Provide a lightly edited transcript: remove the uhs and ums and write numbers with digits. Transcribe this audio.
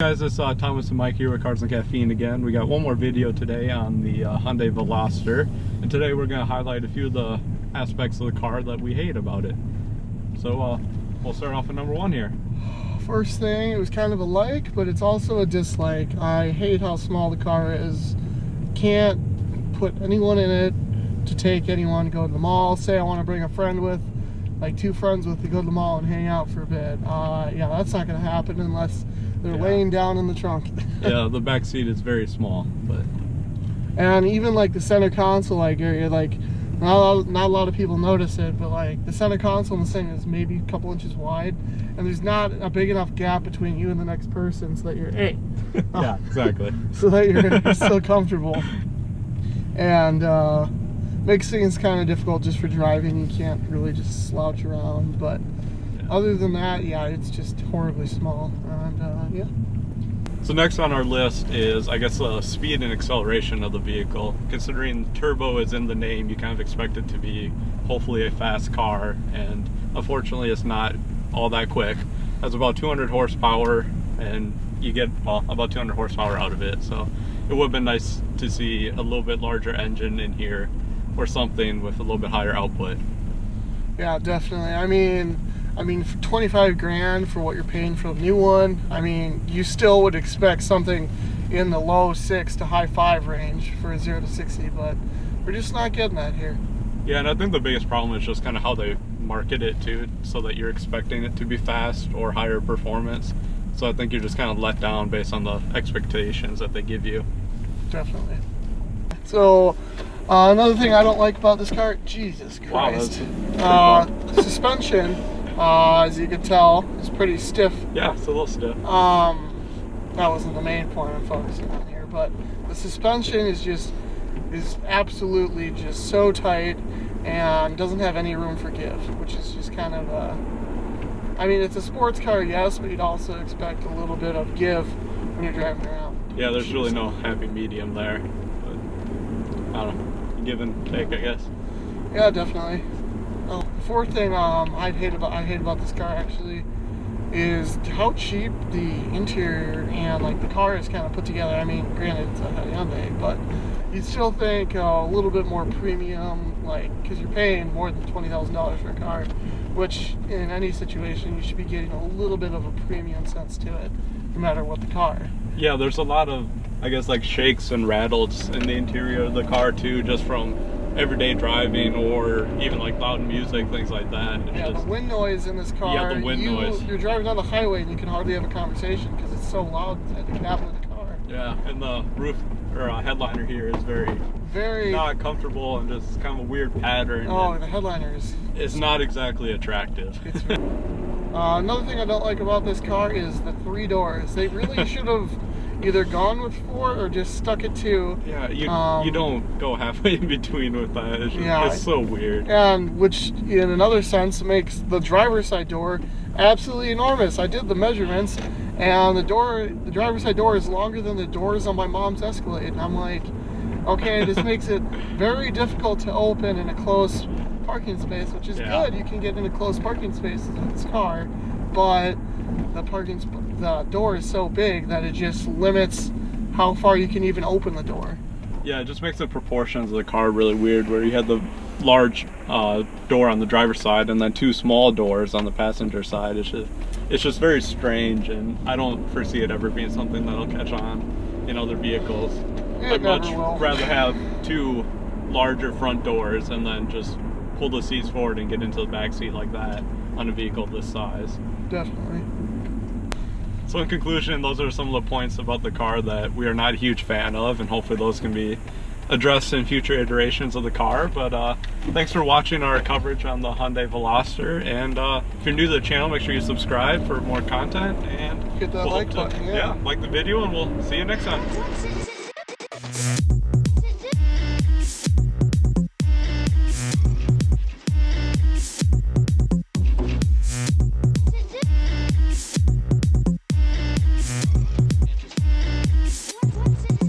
Guys, it's Thomas and Mike here with Cars and Caffeine again. We got one more video today on the Hyundai Veloster, and today we're going to highlight a few of the aspects of the car that we hate about it. So we'll start off with number one here. First thing, it was kind of a like, but it's also a dislike. I hate how small the car is. Can't put anyone in it to take anyone to go to the mall. Say I want to bring a friend with, like 2 friends with, to go to the mall and hang out for a bit. Yeah, that's not going to happen unless they're laying down in the trunk. Yeah, the back seat is very small, but and even like the center console area, like not a lot of people notice it, but like the center console in this thing is maybe a couple inches wide, and there's not a big enough gap between you and the next person so that you're yeah, exactly. So that you're still comfortable, and makes things kind of difficult just for driving. You can't really just slouch around, but other than that, yeah, it's just horribly small, and yeah. So next on our list is, I guess, the speed and acceleration of the vehicle. Considering turbo is in the name, you kind of expect it to be hopefully a fast car, and unfortunately it's not all that quick. It has about 200 horsepower, and you get, well, about 200 horsepower out of it, so it would have been nice to see a little bit larger engine in here, or something with a little bit higher output. Yeah, definitely. I mean, for 25 grand for what you're paying for the new one, I mean, you still would expect something in the low 6 to high 5 range for a 0 to 60, but we're just not getting that here. Yeah, and I think the biggest problem is just kind of how they market it too, so that you're expecting it to be fast or higher performance. So I think you're just kind of let down based on the expectations that they give you. Definitely. So another thing I don't like about this car, Jesus Christ, suspension. As you can tell, it's pretty stiff. Yeah, it's a little stiff. That wasn't the main point I'm focusing on here, but the suspension is absolutely just so tight and doesn't have any room for give, which is just kind of I mean, it's a sports car, yes, but you'd also expect a little bit of give when you're driving around. Yeah, there's really no happy medium there, but I don't know, give and take, I guess. Yeah, definitely. The fourth thing I hate about this car actually is how cheap the interior and like the car is kind of put together. I mean, granted it's a Hyundai, but you'd still think a little bit more premium, like, because you're paying more than $20,000 for a car, which in any situation you should be getting a little bit of a premium sense to it, no matter what the car. Yeah, there's a lot of, I guess, like shakes and rattles in the interior of the car too, just from everyday driving or even like loud music, things like that. Yeah, the wind noise in this car. Yeah, the wind noise. You're driving down the highway and you can hardly have a conversation because it's so loud inside the cabin of the car. Yeah, and the roof or headliner here is very not comfortable and just kind of a weird pattern. Oh, the headliner is. It's not exactly attractive. It's another thing I don't like about this car is the 3 doors. They really should have either gone with 4 or just stuck at 2. Yeah, you don't go halfway in between with that. It's, it's so weird. And which, in another sense, makes the driver's side door absolutely enormous. I did the measurements, and the driver's side door is longer than the doors on my mom's Escalade. And I'm like, okay, this makes it very difficult to open in a closed parking space, which is good. You can get into closed parking spaces with this car, but the door is so big that it just limits how far you can even open the door. Yeah, it just makes the proportions of the car really weird, where you had the large door on the driver's side and then 2 small doors on the passenger side. It's just very strange, and I don't foresee it ever being something that'll catch on in other vehicles. I'd much rather have 2 larger front doors and then just pull the seats forward and get into the back seat like that on a vehicle this size. Definitely. So in conclusion, those are some of the points about the car that we are not a huge fan of, and hopefully those can be addressed in future iterations of the car. But thanks for watching our coverage on the Hyundai Veloster, and if you're new to the channel, make sure you subscribe for more content, and hit that like button. Yeah, like the video, and we'll see you next time.